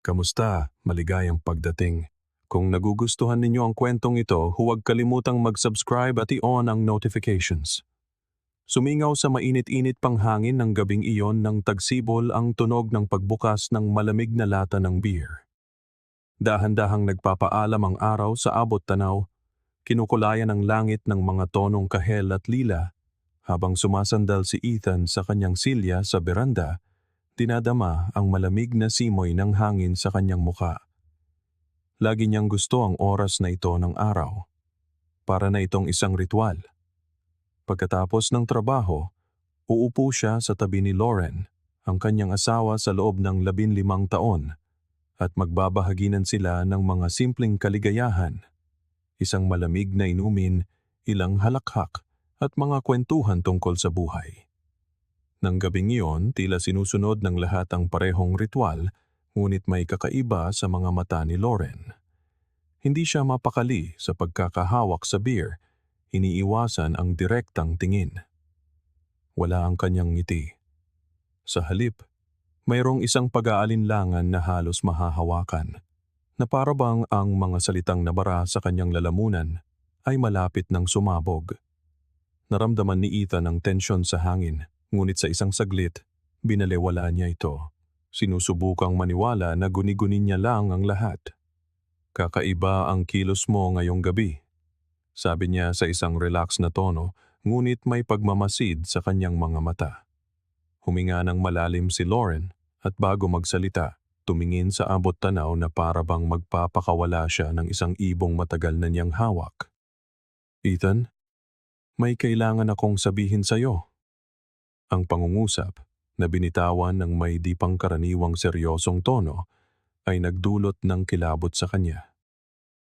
Kamusta? Maligayang pagdating. Kung nagugustuhan ninyo ang kwentong ito, huwag kalimutang mag-subscribe at i-on ang notifications. Sumingaw sa mainit-init pang hangin ng gabing iyon nang tagsibol ang tunog ng pagbukas ng malamig na lata ng beer. Dahan-dahang nagpapaalam ang araw sa abot tanaw, kinukulayan ang langit ng mga tonong kahel at lila, habang sumasandal si Ethan sa kanyang silya sa beranda, dinadama ang malamig na simoy ng hangin sa kanyang muka. Lagi niyang gusto ang oras na ito ng araw. Para na itong isang ritual. Pagkatapos ng trabaho, uupo siya sa tabi ni Lauren, ang kanyang asawa sa loob ng 15 taon, at magbabahaginan sila ng mga simpleng kaligayahan, isang malamig na inumin, ilang halakhak, at mga kwentuhan tungkol sa buhay. Nang gabing iyon, tila sinusunod ng lahat ang parehong ritual, ngunit may kakaiba sa mga mata ni Lauren. Hindi siya mapakali sa pagkakahawak sa beer, iniiwasan ang direktang tingin. Wala ang kanyang ngiti. Sa halip, mayroong isang pag-aalinlangan na halos mahahawakan, na parabang ang mga salitang nabara sa kanyang lalamunan ay malapit ng sumabog. Naramdaman ni Ethan ang tensyon sa hangin, ngunit sa isang saglit, binaliwala niya ito. Sinusubukang maniwala na guni-guni niya lang ang lahat. Kakaiba ang kilos mo ngayong gabi, sabi niya sa isang relax na tono, ngunit may pagmamasid sa kanyang mga mata. Huminga ng malalim si Lauren at bago magsalita, tumingin sa abot tanaw na parabang magpapakawala siya ng isang ibong matagal na niyang hawak. Ethan, may kailangan akong sabihin sa'yo. Ang pangungusap, na binitawan ng may di pangkaraniwang seryosong tono, ay nagdulot ng kilabot sa kanya.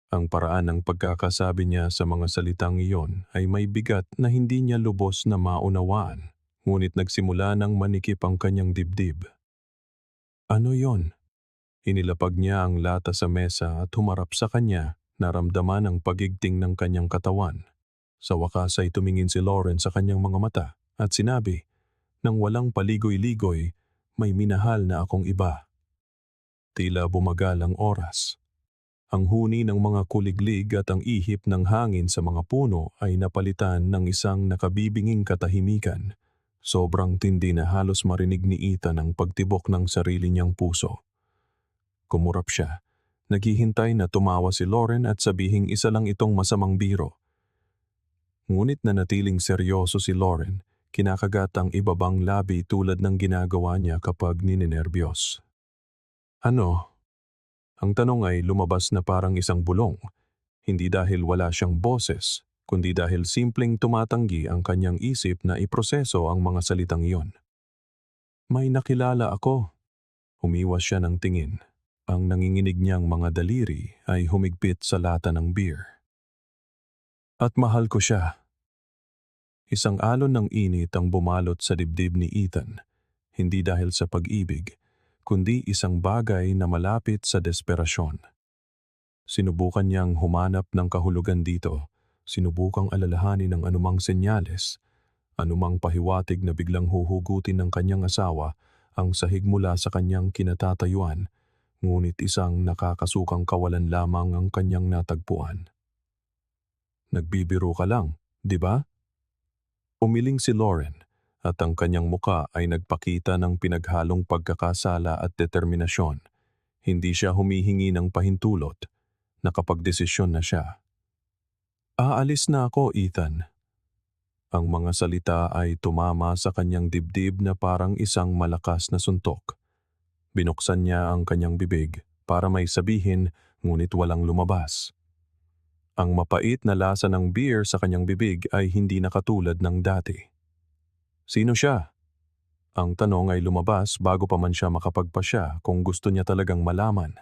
Ang paraan ng pagkakasabi niya sa mga salitang iyon ay may bigat na hindi niya lubos na maunawaan, ngunit nagsimula ng manikip ang kanyang dibdib. Ano yon? Inilapag niya ang lata sa mesa at humarap sa kanya, naramdaman ang pagigting ng kanyang katawan. Sa wakas ay tumingin si Lauren sa kanyang mga mata at sinabi, nang walang paligoy-ligoy, may minahal na akong iba. Tila bumagal ang oras. Ang huni ng mga kuliglig at ang ihip ng hangin sa mga puno ay napalitan ng isang nakabibinging katahimikan. Sobrang tindi na halos marinig ni Ethan ang pagtibok ng sarili niyang puso. Kumurap siya. Naghihintay na tumawa si Lauren at sabihing isa lang itong masamang biro. Ngunit nanatiling seryoso si Lauren, kinakagat ang ibabang labi tulad ng ginagawa niya kapag ninenerbiyos. Ano? Ang tanong ay lumabas na parang isang bulong, hindi dahil wala siyang boses, kundi dahil simpleng tumatanggi ang kanyang isip na iproseso ang mga salitang iyon. May nakilala ako. Umiwas siya ng tingin. Ang nanginginig niyang mga daliri ay humigpit sa lata ng beer. At mahal ko siya. Isang alon ng init ang bumalot sa dibdib ni Ethan, hindi dahil sa pag-ibig, kundi isang bagay na malapit sa desperasyon. Sinubukan niyang humanap ng kahulugan dito, sinubukang alalahanin ang anumang senyales, anumang pahiwatig na biglang huhugutin ng kanyang asawa ang sahig mula sa kanyang kinatatayuan, ngunit isang nakakasukang kawalan lamang ang kanyang natagpuan. Nagbibiro ka lang, di ba? Umiling si Lauren, at ang kanyang muka ay nagpakita ng pinaghalong pagkakasala at determinasyon. Hindi siya humihingi ng pahintulot, nakapagdesisyon na siya. Aalis na ako, Ethan. Ang mga salita ay tumama sa kanyang dibdib na parang isang malakas na suntok. Binuksan niya ang kanyang bibig para may sabihin, ngunit walang lumabas. Ang mapait na lasa ng beer sa kanyang bibig ay hindi nakatulad ng dati. Sino siya? Ang tanong ay lumabas bago pa man siya makapagpasya kung gusto niya talagang malaman.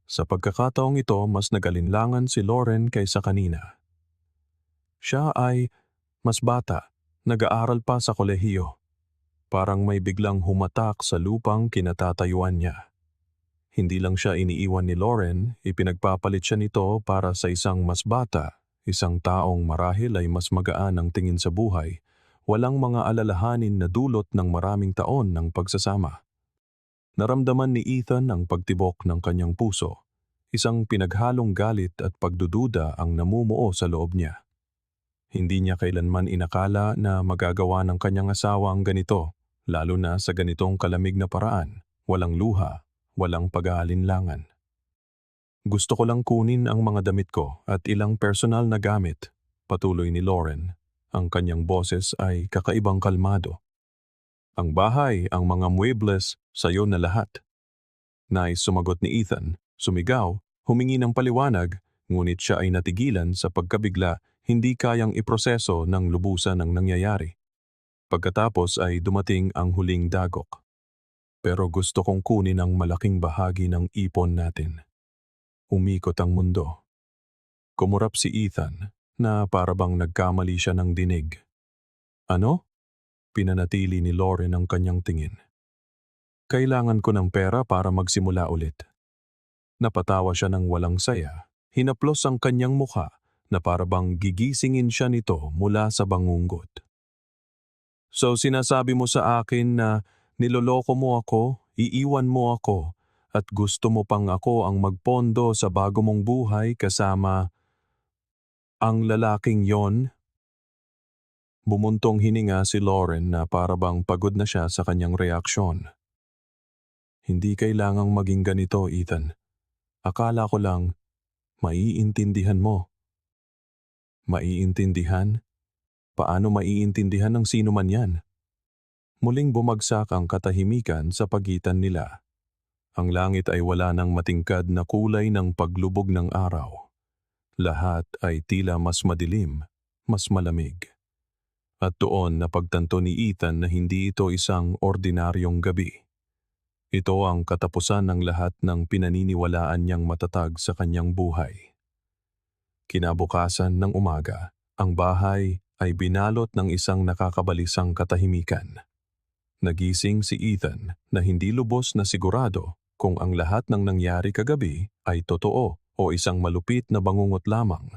Sa pagkakataong ito, mas nagalinlangan si Lauren kaysa kanina. Siya ay mas bata, nag-aaral pa sa kolehiyo. Parang may biglang humatak sa lupang kinatatayuan niya. Hindi lang siya iniiwan ni Lauren, ipinagpapalit siya nito para sa isang mas bata, isang taong marahil ay mas magaan ang tingin sa buhay, walang mga alalahanin na dulot ng maraming taon ng pagsasama. Naramdaman ni Ethan ang pagtibok ng kanyang puso. Isang pinaghalong galit at pagdududa ang namumuo sa loob niya. Hindi niya kailanman inakala na magagawa ng kanyang asawa ang ganito, lalo na sa ganitong kalamig na paraan, walang luha, walang pag-aalinlangan. Gusto ko lang kunin ang mga damit ko at ilang personal na gamit, patuloy ni Lauren. Ang kanyang boses ay kakaibang kalmado. Ang bahay, ang mga muebles, sayo na lahat. Nais sumagot ni Ethan, sumigaw, humingi ng paliwanag, ngunit siya ay natigilan sa pagkabigla, hindi kayang iproseso ng lubusan ng nangyayari. Pagkatapos ay dumating ang huling dagok. Pero gusto kong kunin ang malaking bahagi ng ipon natin. Umikot ang mundo. Kumurap si Ethan na parabang nagkamali siya ng dinig. Ano? Pinanatili ni Lauren ang kanyang tingin. Kailangan ko ng pera para magsimula ulit. Napatawa siya ng walang saya. Hinaplos ang kanyang mukha na parabang gigisingin siya nito mula sa bangungot. So sinasabi mo sa akin na niloloko mo ako, iiwan mo ako, at gusto mo pang ako ang magpondo sa bago mong buhay kasama ang lalaking yon? Bumuntong hininga si Lauren na parabang pagod na siya sa kanyang reaksyon. Hindi kailangang maging ganito, Ethan. Akala ko lang, maiintindihan mo. Maiintindihan? Paano maiintindihan ng sino man yan? Muling bumagsak ang katahimikan sa pagitan nila. Ang langit ay wala ng matingkad na kulay ng paglubog ng araw. Lahat ay tila mas madilim, mas malamig. At doon napagtanto ni Ethan na hindi ito isang ordinaryong gabi. Ito ang katapusan ng lahat ng pinaniniwalaan niyang matatag sa kanyang buhay. Kinabukasan ng umaga, ang bahay ay binalot ng isang nakakabalisang katahimikan. Nagising si Ethan na hindi lubos na sigurado kung ang lahat ng nangyari kagabi ay totoo o isang malupit na bangungot lamang.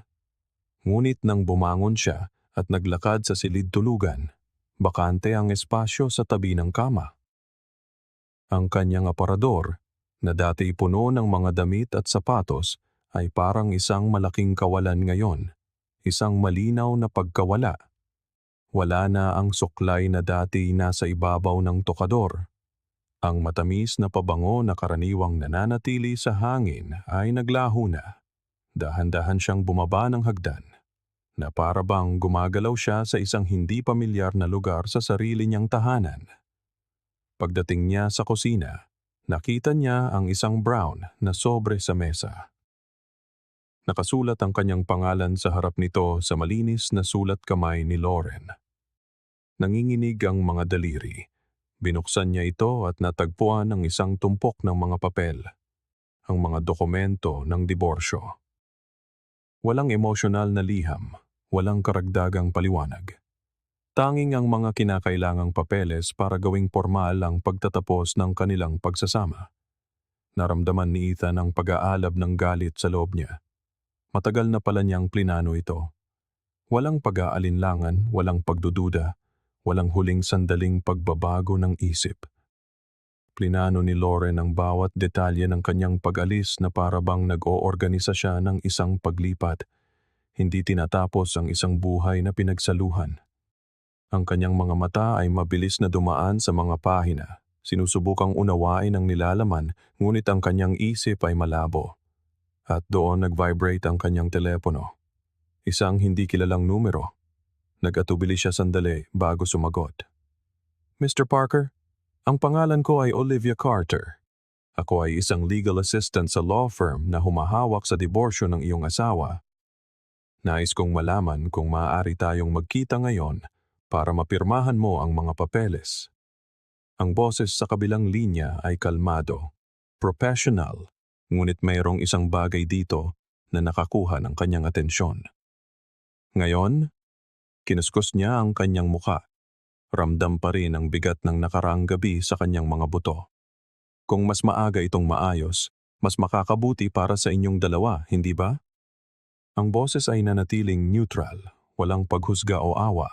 Ngunit nang bumangon siya at naglakad sa silid tulugan, bakante ang espasyo sa tabi ng kama. Ang kanyang aparador, na dati puno ng mga damit at sapatos, ay parang isang malaking kawalan ngayon, isang malinaw na pagkawala. Wala na ang suklay na dati nasa ibabaw ng tokador. Ang matamis na pabango na karaniwang nananatili sa hangin ay naglaho na. Dahan-dahan siyang bumaba ng hagdan, na parabang gumagalaw siya sa isang hindi pamilyar na lugar sa sarili niyang tahanan. Pagdating niya sa kusina, nakita niya ang isang brown na sobre sa mesa. Nakasulat ang kanyang pangalan sa harap nito sa malinis na sulat kamay ni Lauren. Nanginginig ang mga daliri. Binuksan niya ito at natagpuan ang isang tumpok ng mga papel, ang mga dokumento ng diborsyo. Walang emosyonal na liham, walang karagdagang paliwanag. Tanging ang mga kinakailangang papeles para gawing formal ang pagtatapos ng kanilang pagsasama. Naramdaman ni Ethan ang pag-aalab ng galit sa loob niya. Matagal na pala niyang plinano ito. Walang pag-aalinlangan, walang pagdududa, walang huling sandaling pagbabago ng isip. Plinano ni Lauren ang bawat detalye ng kanyang pag-alis na parabang nag-oorganisa siya ng isang paglipat. Hindi tinatapos ang isang buhay na pinagsaluhan. Ang kanyang mga mata ay mabilis na dumaan sa mga pahina. Sinusubukang unawain ang nilalaman, ngunit ang kanyang isip ay malabo. At doon nag-vibrate ang kanyang telepono. Isang hindi kilalang numero. Nag-atubili siya sandali bago sumagot. Mr. Parker, ang pangalan ko ay Olivia Carter. Ako ay isang legal assistant sa law firm na humahawak sa diborsyo ng iyong asawa. Nais kong malaman kung maaari tayong magkita ngayon para mapirmahan mo ang mga papeles. Ang boses sa kabilang linya ay kalmado, professional, ngunit mayroong isang bagay dito na nakakuha ng kanyang atensyon. Ngayon, kinuskos niya ang kanyang muka. Ramdam pa rin ang bigat ng nakaraang gabi sa kanyang mga buto. Kung mas maaga itong maayos, mas makakabuti para sa inyong dalawa, hindi ba? Ang boses ay nanatiling neutral, walang paghusga o awa.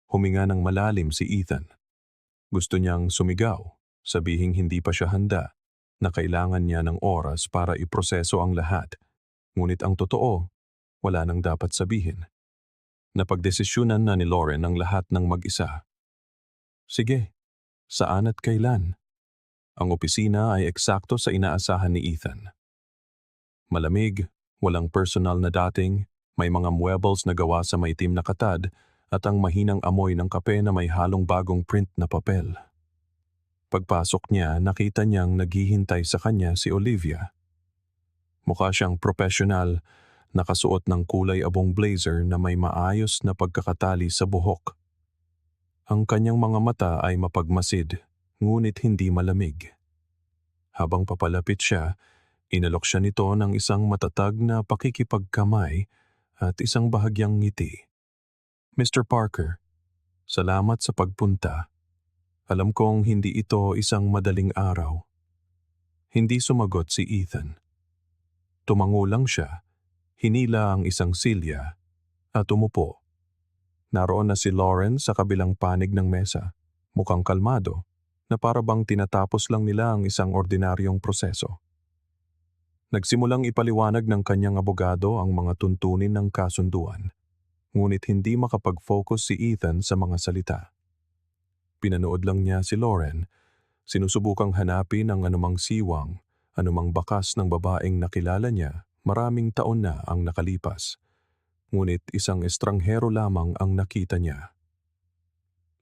Huminga ng malalim si Ethan. Gusto niyang sumigaw, Sabihing hindi pa siya handa, na kailangan niya ng oras para iproseso ang lahat. Ngunit ang totoo, wala nang dapat sabihin. Napagdesisyunan na ni Lauren ang lahat ng mag-isa. Sige, saan at kailan? Ang opisina ay eksakto sa inaasahan ni Ethan. Malamig, walang personal na dating, may mga muebles na gawa sa maitim na katad at ang mahinang amoy ng kape na may halong bagong print na papel. Pagpasok niya, nakita niyang naghihintay sa kanya si Olivia. Mukha siyang professional, nakasuot ng kulay abong blazer na may maayos na pagkakatali sa buhok. Ang kanyang mga mata ay mapagmasid, ngunit hindi malamig. Habang papalapit siya, inalok siya nito ng isang matatag na pakikipagkamay at isang bahagyang ngiti. Mr. Parker, salamat sa pagpunta. Alam kong hindi ito isang madaling araw. Hindi sumagot si Ethan. Tumango lang siya, hinila ang isang silya, at umupo. Naroon na si Lauren sa kabilang panig ng mesa, mukhang kalmado, na para bang tinatapos lang nila ang isang ordinaryong proseso. Nagsimulang ipaliwanag ng kanyang abogado ang mga tuntunin ng kasunduan, ngunit hindi makapag-focus si Ethan sa mga salita. Pinanood lang niya si Lauren, sinusubukang hanapin ang anumang siwang, anumang bakas ng babaeng nakilala niya, maraming taon na ang nakalipas. Ngunit isang estranghero lamang ang nakita niya.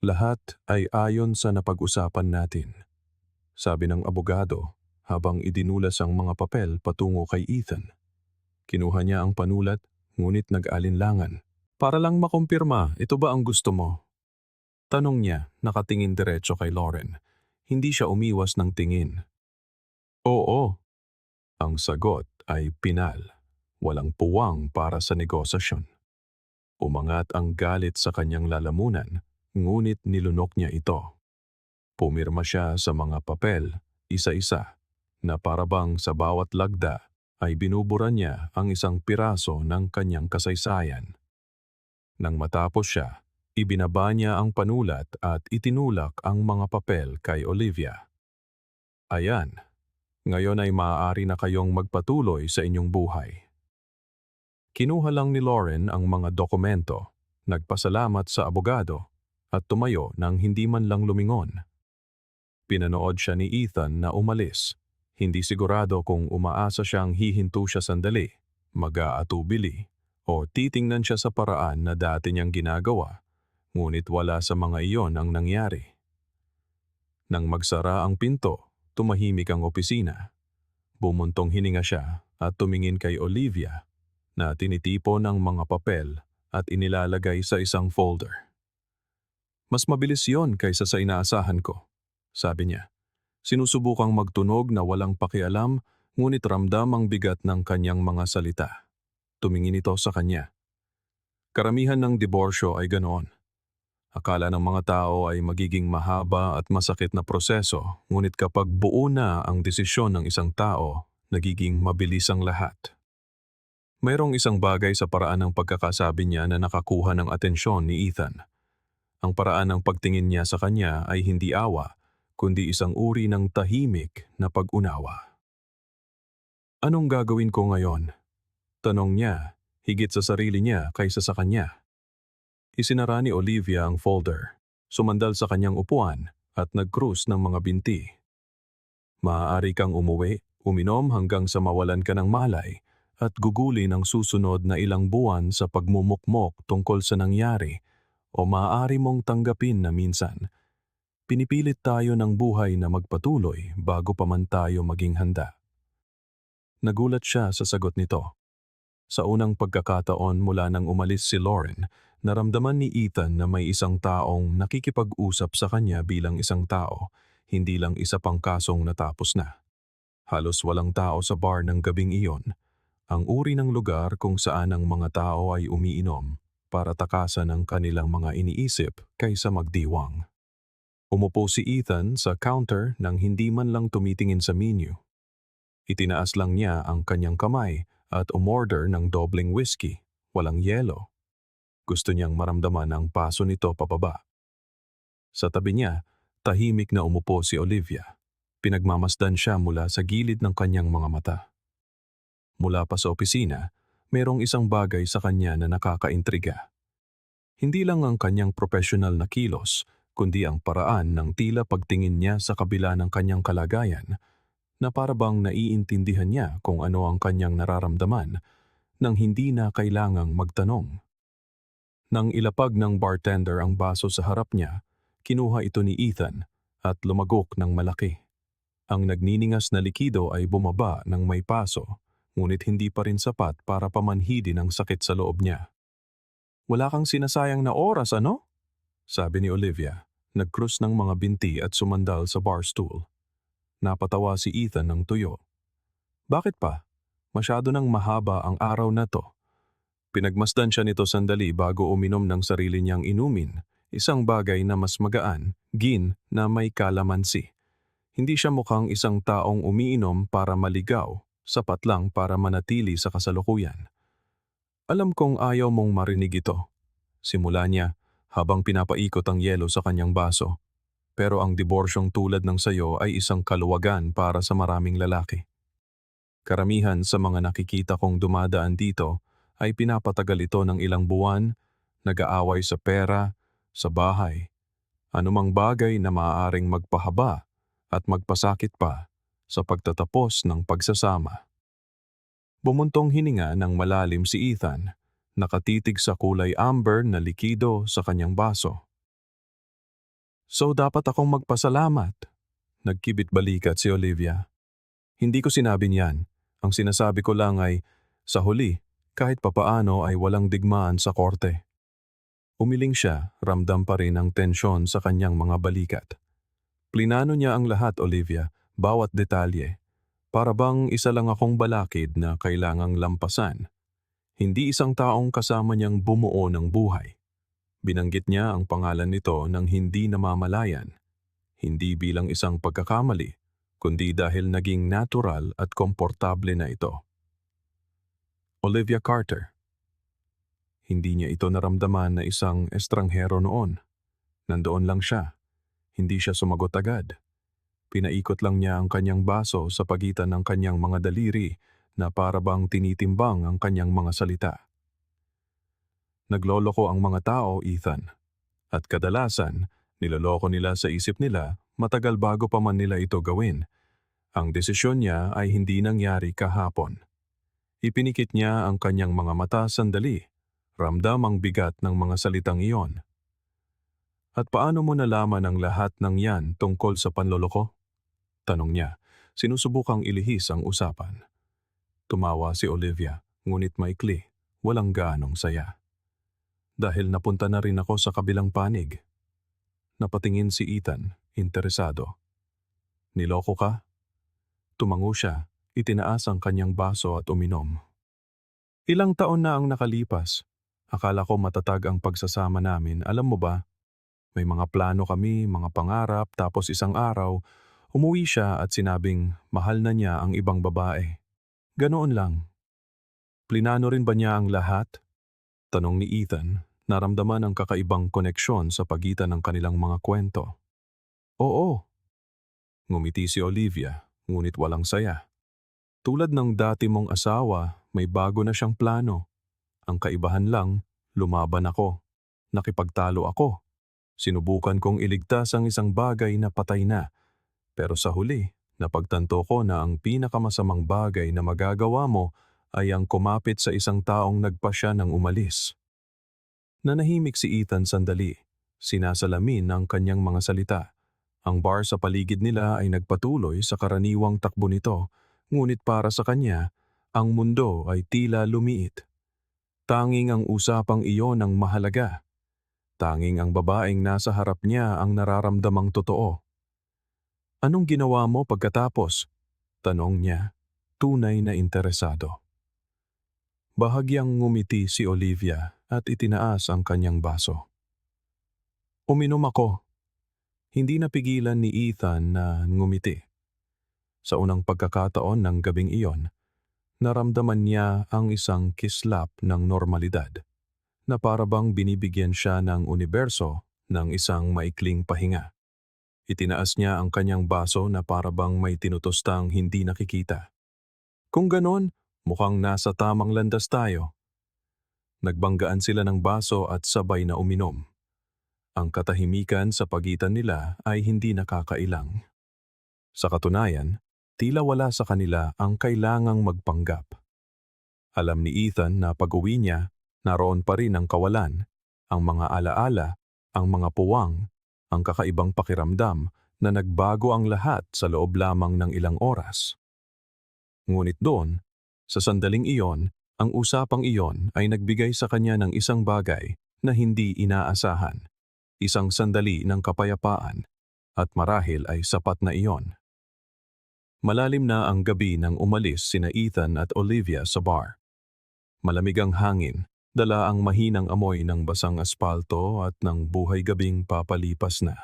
Lahat ay ayon sa napag-usapan natin, sabi ng abogado habang idinulas ang mga papel patungo kay Ethan. Kinuha niya ang panulat, ngunit nag-alinlangan. Para lang makumpirma, ito ba ang gusto mo? Tanong niya, nakatingin diretso kay Lauren. Hindi siya umiwas ng tingin. Oo. Ang sagot ay pinal. Walang puwang para sa negosasyon. Umangat ang galit sa kanyang lalamunan, ngunit nilunok niya ito. Pumirma siya sa mga papel, isa-isa, na parabang sa bawat lagda ay binubura niya ang isang piraso ng kanyang kasaysayan. Nang matapos siya, ibinaba niya ang panulat at itinulak ang mga papel kay Olivia. Ayan, ngayon ay maaari na kayong magpatuloy sa inyong buhay. Kinuha lang ni Lauren ang mga dokumento, nagpasalamat sa abogado, at tumayo nang hindi man lang lumingon. Pinanood siya ni Ethan na umalis, hindi sigurado kung umaasa siyang hihinto siya sandali, mag-aatubili, o titingnan siya sa paraan na dati niyang ginagawa, ngunit wala sa mga iyon ang nangyari. Nang magsara ang pinto, tumahimik ang opisina. Bumuntong hininga siya at tumingin kay Olivia na tinitipon ang mga papel at inilalagay sa isang folder. Mas mabilis yon kaysa sa inaasahan ko, sabi niya. Sinusubukang magtunog na walang pakialam, ngunit ramdam ang bigat ng kanyang mga salita. Tumingin ito sa kanya. Karamihan ng diborsyo ay ganoon. Akala ng mga tao ay magiging mahaba at masakit na proseso, ngunit kapag buo na ang desisyon ng isang tao, nagiging mabilis ang lahat. Mayroong isang bagay sa paraan ng pagkakasabi niya na nakakuha ng atensyon ni Ethan. Ang paraan ng pagtingin niya sa kanya ay hindi awa, kundi isang uri ng tahimik na pag-unawa. Anong gagawin ko ngayon? Tanong niya, higit sa sarili niya kaysa sa kanya. Isinara ni Olivia ang folder, sumandal sa kanyang upuan at nag-krus ng mga binti. Maaari kang umuwi, uminom hanggang sa mawalan ka ng malay, at gugulin ang susunod na ilang buwan sa pagmumukmok tungkol sa nangyari, o maaari mong tanggapin na minsan, pinipilit tayo ng buhay na magpatuloy bago pa man tayo maging handa. Nagulat siya sa sagot nito. Sa unang pagkakataon mula nang umalis si Lauren, naramdaman ni Ethan na may isang taong nakikipag-usap sa kanya bilang isang tao, hindi lang isa pang kasong natapos na. Halos walang tao sa bar ng gabing iyon, ang uri ng lugar kung saan ang mga tao ay umiinom para takasan ang kanilang mga iniisip kaysa magdiwang. Umupo si Ethan sa counter nang hindi man lang tumitingin sa menu. Itinaas lang niya ang kanyang kamay at umorder ng dobleng whiskey, walang yelo. Gusto niyang maramdaman ang paso nito papaba. Sa tabi niya, Tahimik na umupo si Olivia. Pinagmamasdan siya mula sa gilid ng kanyang mga mata. Mula pa sa opisina, mayroong isang bagay sa kanya na nakakaintriga. Hindi lang ang kanyang profesional na kilos, kundi ang paraan ng tila pagtingin niya sa kabila ng kanyang kalagayan na parabang naiintindihan niya kung ano ang kanyang nararamdaman nang hindi na kailangang magtanong. Nang ilapag ng bartender ang baso sa harap niya, kinuha ito ni Ethan at lumagok ng malaki. Ang nagniningas na likido ay bumaba ng may paso, ngunit hindi pa rin sapat para pamanhidin ang sakit sa loob niya. "Wala kang sinasayang na oras, ano?" sabi ni Olivia, nagkrus ng mga binti at sumandal sa bar stool. Napatawa si Ethan ng tuyo. "Bakit pa? Masyado nang mahaba ang araw na to." Pinagmasdan siya nito sandali bago uminom ng sarili niyang inumin, isang bagay na mas magaan, gin na may kalamansi. Hindi siya mukhang isang taong umiinom para maligaw, sapat lang para manatili sa kasalukuyan. "Alam kong ayaw mong marinig ito," simula niya habang pinapaikot ang yelo sa kanyang baso. "Pero ang diborsyong tulad ng sayo ay isang kaluwagan para sa maraming lalaki. Karamihan sa mga nakikita kong dumadaan dito ay pinapatagal ito ng ilang buwan, nag-aaway sa pera, sa bahay, anumang bagay na maaaring magpahaba at magpasakit pa sa pagtatapos ng pagsasama." Bumuntong hininga ng malalim si Ethan, nakatitig sa kulay amber na likido sa kanyang baso. "So dapat akong magpasalamat?" Nagkibit balikat si Olivia. "Hindi ko sinabi niyan. Ang sinasabi ko lang ay, sa huli, kahit papaano ay walang digmaan sa korte." Umiling siya, ramdam pa rin ang tensyon sa kanyang mga balikat. Plinano niya ang lahat, Olivia, bawat detalye. Para bang isa lang akong balakid na kailangang lampasan. Hindi isang taong kasama niyang bumuo ng buhay. Binanggit niya ang pangalan nito nang hindi namamalayan. Hindi bilang isang pagkakamali, kundi dahil naging natural at komportable na ito. Olivia Carter. Hindi niya ito naramdaman na isang estranghero noon. Nandoon lang siya. Hindi siya sumagot agad. Pinaikot lang niya ang kanyang baso sa pagitan ng kanyang mga daliri na para bang tinitimbang ang kanyang mga salita. Nagloloko ang mga tao, Ethan. At kadalasan, niloloko nila sa isip nila matagal bago pa man nila ito gawin. Ang desisyon niya ay hindi nangyari kahapon. Ipinikit niya ang kanyang mga mata sandali. Ramdam ang bigat ng mga salitang iyon. "At paano mo nalaman ang lahat ng yan tungkol sa panloloko?" tanong niya, sinusubukang ilihis ang usapan. Tumawa si Olivia, ngunit maikli, walang gaanong saya. "Dahil napunta na rin ako sa kabilang panig." Napatingin si Ethan, interesado. "Niloko ka?" Tumango siya, itinaas ang kanyang baso at uminom. "Ilang taon na ang nakalipas. Akala ko matatag ang pagsasama namin, alam mo ba? May mga plano kami, mga pangarap, tapos isang araw, umuwi siya at sinabing mahal na niya ang ibang babae. Ganoon lang." "Plinano rin ba niya ang lahat?" tanong ni Ethan, naramdaman ang kakaibang koneksyon sa pagitan ng kanilang mga kwento. "Oo." Ngumiti si Olivia, ngunit walang saya. "Tulad ng dati mong asawa, may bago na siyang plano. Ang kaibahan lang, lumaban ako. Nakipagtalo ako. Sinubukan kong iligtas ang isang bagay na patay na. Pero sa huli, napagtanto ko na ang pinakamasamang bagay na magagawa mo ay ang kumapit sa isang taong nagpasya ng umalis." Nanahimik si Ethan sandali. Sinasalamin ang kanyang mga salita. Ang bar sa paligid nila ay nagpatuloy sa karaniwang takbo nito, ngunit para sa kanya, ang mundo ay tila lumiit. Tanging ang usapang iyon ang mahalaga. Tanging ang babaeng nasa harap niya ang nararamdamang totoo. "Anong ginawa mo pagkatapos?" tanong niya, tunay na interesado. Bahagyang ngumiti si Olivia at itinaas ang kanyang baso. "Uminom ako." Hindi napigilan ni Ethan na ngumiti. Sa unang pagkakataon ng gabing iyon, naramdaman niya ang isang kislap ng normalidad, na para bang binibigyan siya ng universo ng isang maikling pahinga. Itinaas niya ang kanyang baso na para bang may tinutostang hindi nakikita. Kung ganon, mukhang nasa tamang landas tayo. Nagbanggaan sila ng baso at sabay na uminom. Ang katahimikan sa pagitan nila ay hindi nakakailang. Sa katunayan, tila wala sa kanila ang kailangang magpanggap. Alam ni Ethan na pag-uwi niya, naroon pa rin ang kawalan, ang mga alaala, ang mga puwang, ang kakaibang pakiramdam na nagbago ang lahat sa loob lamang ng ilang oras. Ngunit doon, sa sandaling iyon, ang usapang iyon ay nagbigay sa kanya ng isang bagay na hindi inaasahan. Isang sandali ng kapayapaan, at marahil ay sapat na iyon. Malalim na ang gabi nang umalis sina Ethan at Olivia sa bar. Malamig ang hangin, dala ang mahinang amoy ng basang aspalto at ng buhay gabing papalipas na.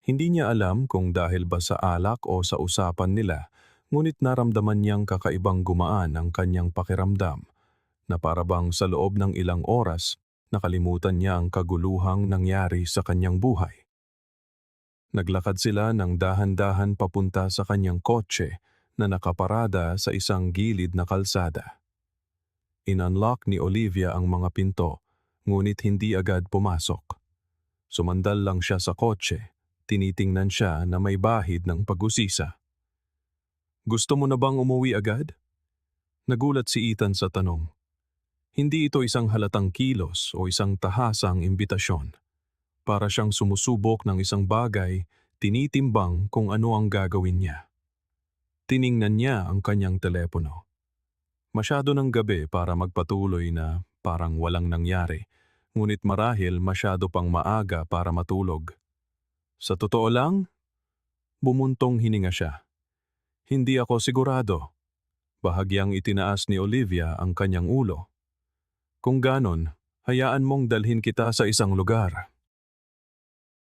Hindi niya alam kung dahil ba sa alak o sa usapan nila, ngunit naramdaman niyang kakaibang gumaan ang kanyang pakiramdam, na parabang sa loob ng ilang oras, nakalimutan niya ang kaguluhang nangyari sa kanyang buhay. Naglakad sila ng dahan-dahan papunta sa kanyang kotse na nakaparada sa isang gilid na kalsada. In-unlock ni Olivia ang mga pinto, ngunit hindi agad pumasok. Sumandal lang siya sa kotse, tinitingnan siya na may bahid ng pag-usisa. "Gusto mo na bang umuwi agad?" Nagulat si Ethan sa tanong. Hindi ito isang halatang kilos o isang tahasang imbitasyon. Para siyang sumusubok ng isang bagay, tinitimbang kung ano ang gagawin niya. Tiningnan niya ang kanyang telepono. Masyado ng gabi para magpatuloy na parang walang nangyari, ngunit marahil masyado pang maaga para matulog. Sa totoo lang, bumuntong hininga siya. "Hindi ako sigurado." Bahagyang itinaas ni Olivia ang kanyang ulo. "Kung ganon, hayaan mong dalhin kita sa isang lugar."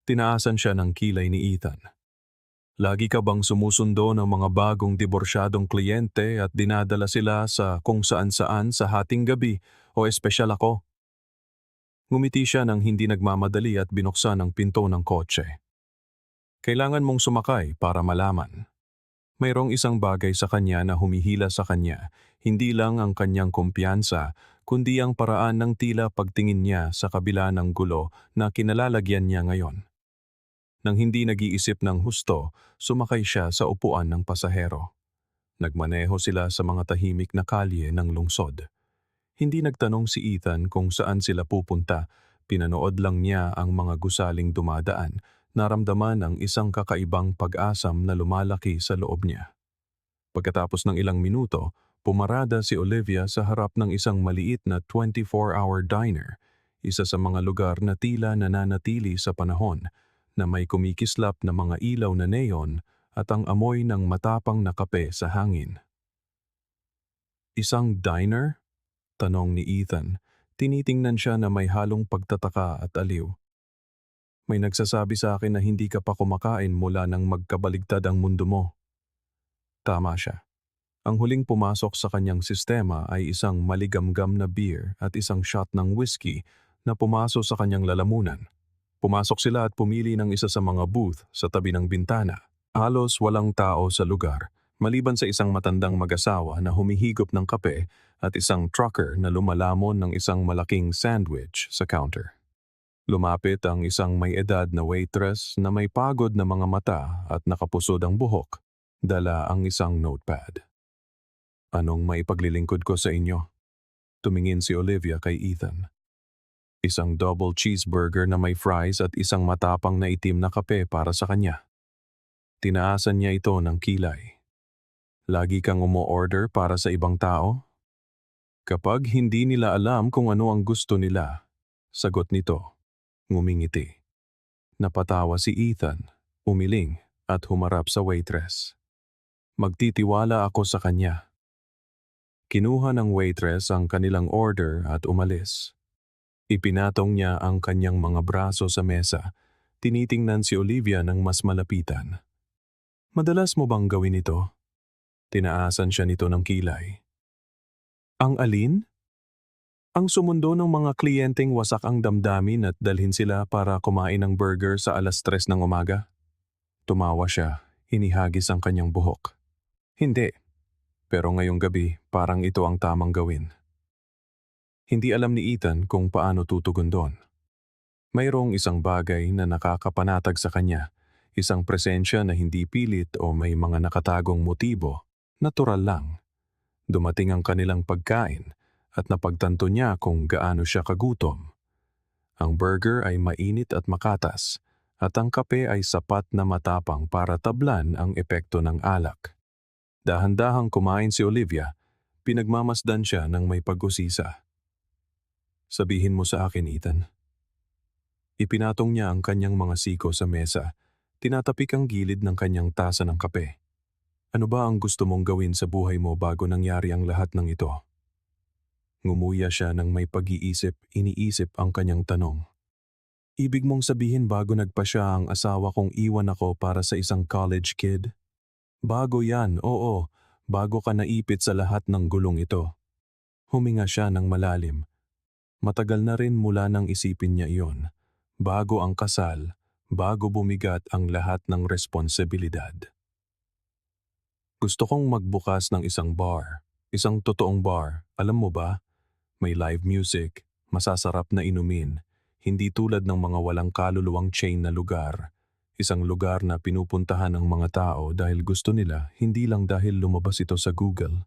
Tinaasan siya ng kilay ni Ethan. "Lagi ka bang sumusundo ng mga bagong diborsyadong kliyente at dinadala sila sa kung saan-saan sa hating gabi o espesyal ako?" Ngumiti siya ng hindi nagmamadali at binuksan ang pinto ng kotse. "Kailangan mong sumakay para malaman." Mayroong isang bagay sa kanya na humihila sa kanya, hindi lang ang kanyang kumpiyansa, kundi ang paraan ng tila pagtingin niya sa kabila ng gulo na kinalalagyan niya ngayon. Nang hindi nag-iisip ng husto, sumakay siya sa upuan ng pasahero. Nagmaneho sila sa mga tahimik na kalye ng lungsod. Hindi nagtanong si Ethan kung saan sila pupunta, pinanood lang niya ang mga gusaling dumadaan. Naramdaman ang isang kakaibang pag-asam na lumalaki sa loob niya. Pagkatapos ng ilang minuto, pumarada si Olivia sa harap ng isang maliit na 24-hour diner, isa sa mga lugar na tila nananatili sa panahon, na may kumikislap na mga ilaw na neon at ang amoy ng matapang na kape sa hangin. "Isang diner?" tanong ni Ethan. Tinitingnan siya na may halong pagtataka at aliw. "May nagsasabi sa akin na hindi ka pa kumakain mula nang magkabaligtad ang mundo mo." Tama siya. Ang huling pumasok sa kanyang sistema ay isang maligamgam na beer at isang shot ng whiskey na pumasok sa kanyang lalamunan. Pumasok sila at pumili ng isa sa mga booth sa tabi ng bintana. Halos walang tao sa lugar, maliban sa isang matandang mag-asawa na humihigop ng kape at isang trucker na lumalamon ng isang malaking sandwich sa counter. Lumapit ang isang may edad na waitress na may pagod na mga mata at nakapusod ang buhok, dala ang isang notepad. "Anong maipaglilingkod ko sa inyo?" Tumingin si Olivia kay Ethan. Isang double cheeseburger na may fries at isang matapang na itim na kape para sa kanya. Tinaasan niya ito ng kilay. "Lagi kang umo-order para sa ibang tao?" Kapag hindi nila alam kung ano ang gusto nila, sagot nito. Ngumingiti. Napatawa si Ethan, umiling at humarap sa waitress. "Magtitiwala ako sa kanya." Kinuha ng waitress ang kanilang order at umalis. Ipinatong niya ang kanyang mga braso sa mesa. Tinitingnan si Olivia ng mas malapitan. "Madalas mo bang gawin ito?" Tinaasan siya nito ng kilay. "Ang alin?" "Ang sumundo ng mga kliyenteng wasak ang damdamin at dalhin sila para kumain ng burger sa 3:00 ng umaga." Tumawa siya, inihagis ang kanyang buhok. Hindi, pero ngayong gabi parang ito ang tamang gawin. Hindi alam ni Ethan kung paano tutugon doon. Mayroong isang bagay na nakakapanatag sa kanya, isang presensya na hindi pilit o may mga nakatagong motibo, natural lang. Dumating ang kanilang pagkain at napagtanto niya kung gaano siya kagutom. Ang burger ay mainit at makatas, at ang kape ay sapat na matapang para tablan ang epekto ng alak. Dahan-dahang kumain si Olivia, pinagmamasdan siya ng may pag-usisa. Sabihin mo sa akin, Ethan. Ipinatong niya ang kanyang mga siko sa mesa, tinatapik ang gilid ng kanyang tasa ng kape. Ano ba ang gusto mong gawin sa buhay mo bago nangyari ang lahat ng ito? Ngumuya siya ng may pag-iisip, iniisip ang kanyang tanong. Ibig mong sabihin bago nagpa siya ang asawa kong iwan ako para sa isang college kid? Bago yan, oo, bago ka naipit sa lahat ng gulong ito. Huminga siya ng malalim. Matagal na rin mula nang isipin niya iyon. Bago ang kasal, bago bumigat ang lahat ng responsibilidad. Gusto kong magbukas ng isang bar, isang totoong bar, alam mo ba? May live music, masasarap na inumin, hindi tulad ng mga walang kaluluwang chain na lugar. Isang lugar na pinupuntahan ng mga tao dahil gusto nila, hindi lang dahil lumabas ito sa Google.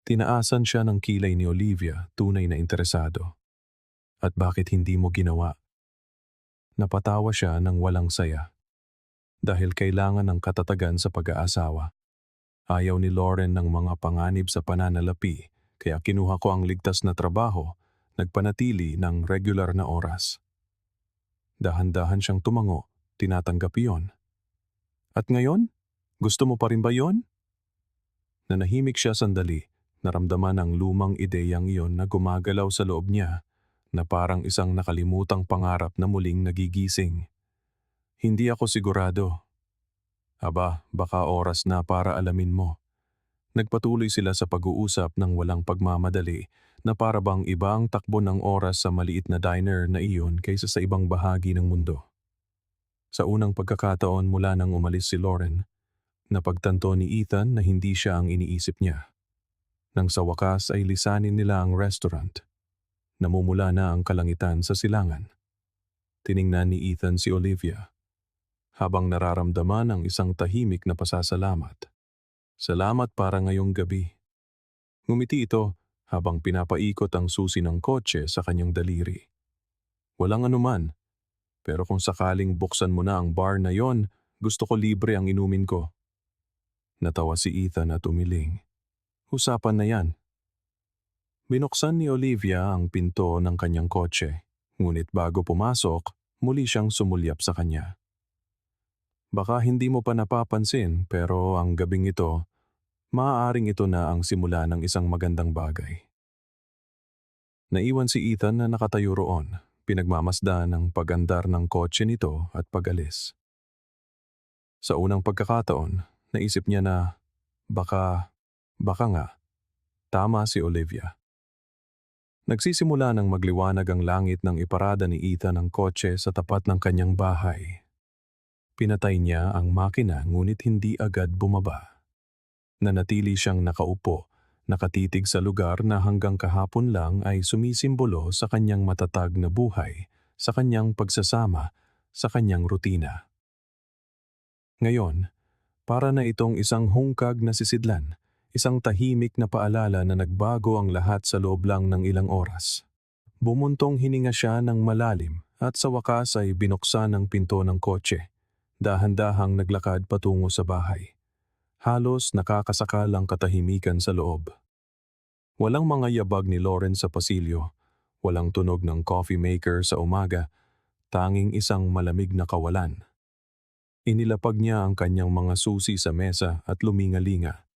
Tinaasan siya ng kilay ni Olivia, tunay na interesado. At bakit hindi mo ginawa? Napatawa siya ng walang saya. Dahil kailangan ng katatagan sa pag-aasawa. Ayaw ni Lauren ng mga panganib sa pananalapi, kaya kinuha ko ang ligtas na trabaho, nagpanatili ng regular na oras. Dahan-dahan siyang tumango, tinatanggap iyon. At ngayon? Gusto mo pa rin ba yon? Nanahimik siya sandali, naramdaman ang lumang ideyang iyon na gumagalaw sa loob niya, na parang isang nakalimutang pangarap na muling nagigising. Hindi ako sigurado. Aba, baka oras na para alamin mo. Nagpatuloy sila sa pag-uusap ng walang pagmamadali na para bang iba ang takbo ng oras sa maliit na diner na iyon kaysa sa ibang bahagi ng mundo. Sa unang pagkakataon mula nang umalis si Lauren, napagtanto ni Ethan na hindi siya ang iniisip niya. Nang sa wakas ay lisanin nila ang restaurant. Namumula na ang kalangitan sa silangan. Tiningnan ni Ethan si Olivia, habang nararamdaman ang isang tahimik na pasasalamat. Salamat para ngayong gabi. Ngumiti ito habang pinapaikot ang susi ng kotse sa kanyang daliri. Walang anuman, pero kung sakaling buksan mo na ang bar na yon, gusto ko libre ang inumin ko. Natawa si Ethan at umiling. Usapan na yan. Binuksan ni Olivia ang pinto ng kanyang kotse, ngunit bago pumasok, muli siyang sumulyap sa kanya. Baka hindi mo pa napapansin pero ang gabing ito, maaaring ito na ang simula ng isang magandang bagay. Naiwan si Ethan na nakatayo roon, pinagmamasdan ng pag-andar ng kotse nito at pag-alis. Sa unang pagkakataon, naisip niya na baka nga, tama si Olivia. Nagsisimula ng magliwanag ang langit nang iparada ni Ethan ang kotse sa tapat ng kanyang bahay. Pinatay niya ang makina ngunit hindi agad bumaba. Nanatili siyang nakaupo, nakatitig sa lugar na hanggang kahapon lang ay sumisimbolo sa kanyang matatag na buhay, sa kanyang pagsasama, sa kanyang rutina. Ngayon, para na itong isang hungkag na sisidlan, isang tahimik na paalala na nagbago ang lahat sa loob lang ng ilang oras. Bumuntong hininga siya ng malalim at sa wakas ay binuksan ang pinto ng kotse. Dahan-dahang naglakad patungo sa bahay. Halos nakakasakal ang katahimikan sa loob. Walang mga yabag ni Lauren sa pasilyo, walang tunog ng coffee maker sa umaga, tanging isang malamig na kawalan. Inilapag niya ang kanyang mga susi sa mesa at lumingalinga.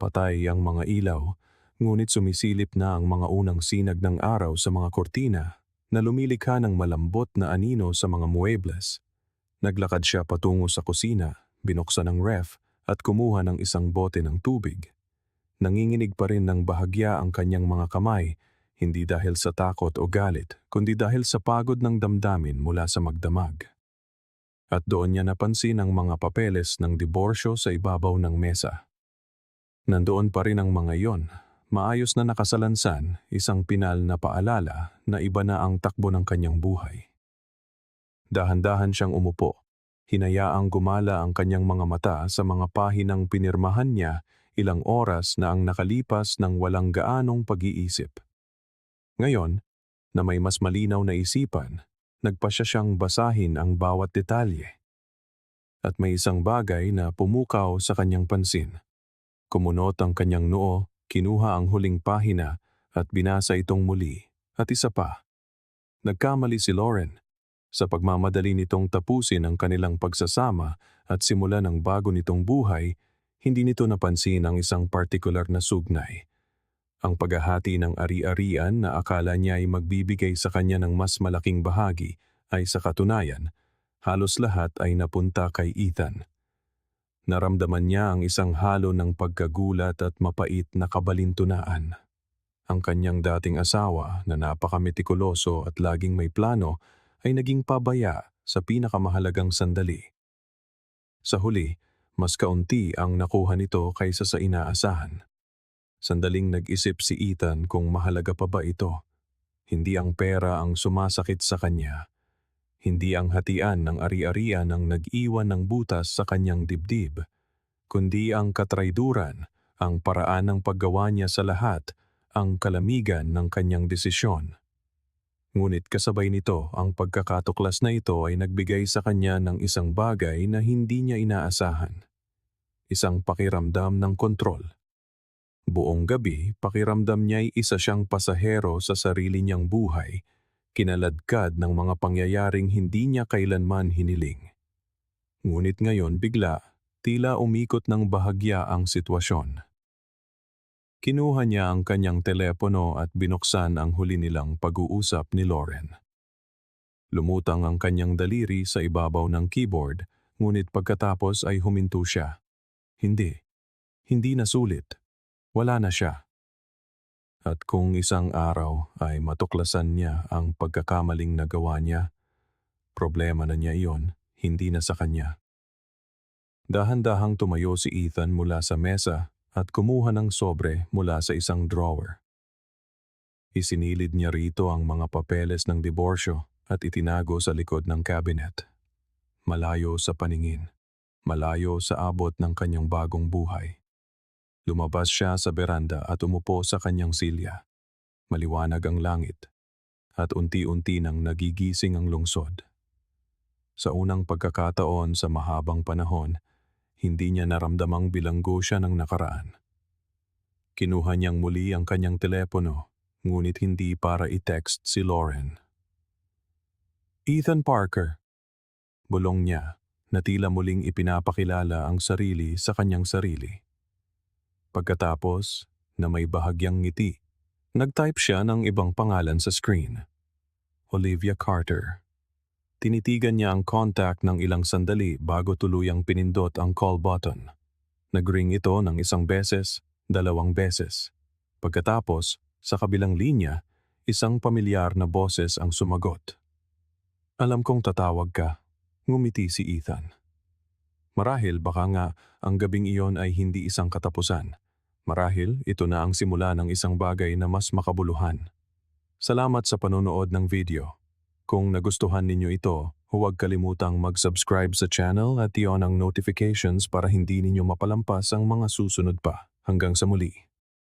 Patay ang mga ilaw, ngunit sumisilip na ang mga unang sinag ng araw sa mga kortina na lumilikha ng malambot na anino sa mga muebles. Naglakad siya patungo sa kusina, binuksan ang ref at kumuha ng isang bote ng tubig. Nanginginig pa rin ng bahagya ang kanyang mga kamay, hindi dahil sa takot o galit, kundi dahil sa pagod ng damdamin mula sa magdamag. at doon niya napansin ang mga papeles ng diborsyo sa ibabaw ng mesa. Nandoon pa rin ang mga iyon, maayos na nakasalansan, isang pinal na paalala na iba na ang takbo ng kanyang buhay. Dahan-dahan siyang umupo, hinayaang gumala ang kanyang mga mata sa mga pahinang pinirmahan niya ilang oras na ang nakalipas ng walang gaanong pag-iisip. Ngayon, na may mas malinaw na isipan, nagpasya siyang basahin ang bawat detalye. At may isang bagay na pumukaw sa kanyang pansin. Kumunot ang kanyang noo, kinuha ang huling pahina at binasa itong muli. At isa pa, nagkamali si Lauren. Sa pagmamadali nitong tapusin ang kanilang pagsasama at simulan ang bago nitong buhay, hindi nito napansin ang isang partikular na sugnay. Ang paghahati ng ari-arian na akala niya ay magbibigay sa kanya ng mas malaking bahagi ay sa katunayan, halos lahat ay napunta kay Ethan. Naramdaman niya ang isang halo ng pagkagulat at mapait na kabalintunaan. Ang kanyang dating asawa na napakametikuloso at laging may plano ay naging pabaya sa pinakamahalagang sandali. Sa huli, mas kaunti ang nakuha nito kaysa sa inaasahan. Sandaling nag-isip si Ethan kung mahalaga pa ba ito. Hindi ang pera ang sumasakit sa kanya. Hindi ang hatian ng ari-arian ang nag-iwan ng butas sa kanyang dibdib, kundi ang katrayduran, ang paraan ng paggawa niya sa lahat, ang kalamigan ng kanyang desisyon. Ngunit kasabay nito, ang pagkakatuklas na ito ay nagbigay sa kanya ng isang bagay na hindi niya inaasahan. Isang pakiramdam ng kontrol. Buong gabi, pakiramdam niya'y isa siyang pasahero sa sarili niyang buhay, kinaladkad ng mga pangyayaring hindi niya kailanman hiniling. Ngunit ngayon bigla, tila umikot ng bahagya ang sitwasyon. Kinuha niya ang kanyang telepono at binuksan ang huli nilang pag-uusap ni Lauren. Lumutang ang kanyang daliri sa ibabaw ng keyboard, ngunit pagkatapos ay huminto siya. Hindi na sulit. Wala na siya. At kung isang araw ay matuklasan niya ang pagkakamaling nagawa niya, problema na niya iyon, hindi na sa kanya. Dahan-dahang tumayo si Ethan mula sa mesa at kumuha ng sobre mula sa isang drawer. Isinilid niya rito ang mga papeles ng diborsyo at itinago sa likod ng cabinet. Malayo sa paningin, malayo sa abot ng kanyang bagong buhay. Lumabas siya sa beranda at umupo sa kanyang silya. Maliwanag ang langit, at unti-unti nang nagigising ang lungsod. Sa unang pagkakataon sa mahabang panahon, hindi niya naramdamang bilanggo siya ng nakaraan. Kinuha niyang muli ang kanyang telepono, ngunit hindi para i-text si Lauren. Ethan Parker. Bulong niya, na tila muling ipinapakilala ang sarili sa kanyang sarili. Pagkatapos, na may bahagyang ngiti, nag-type siya ng ibang pangalan sa screen. Olivia Carter. Tinitigan niya ang contact ng ilang sandali bago tuluyang pinindot ang call button. Nag-ring ito ng 1 beses, 2 beses. Pagkatapos, sa kabilang linya, isang pamilyar na boses ang sumagot. Alam kong tatawag ka, ngumiti si Ethan. Marahil baka nga ang gabing iyon ay hindi isang katapusan. Marahil ito na ang simula ng isang bagay na mas makabuluhan. Salamat sa panonood ng video. Kung nagustuhan ninyo ito, huwag kalimutang mag-subscribe sa channel at i-on ang notifications para hindi ninyo mapalampas ang mga susunod pa. Hanggang sa muli.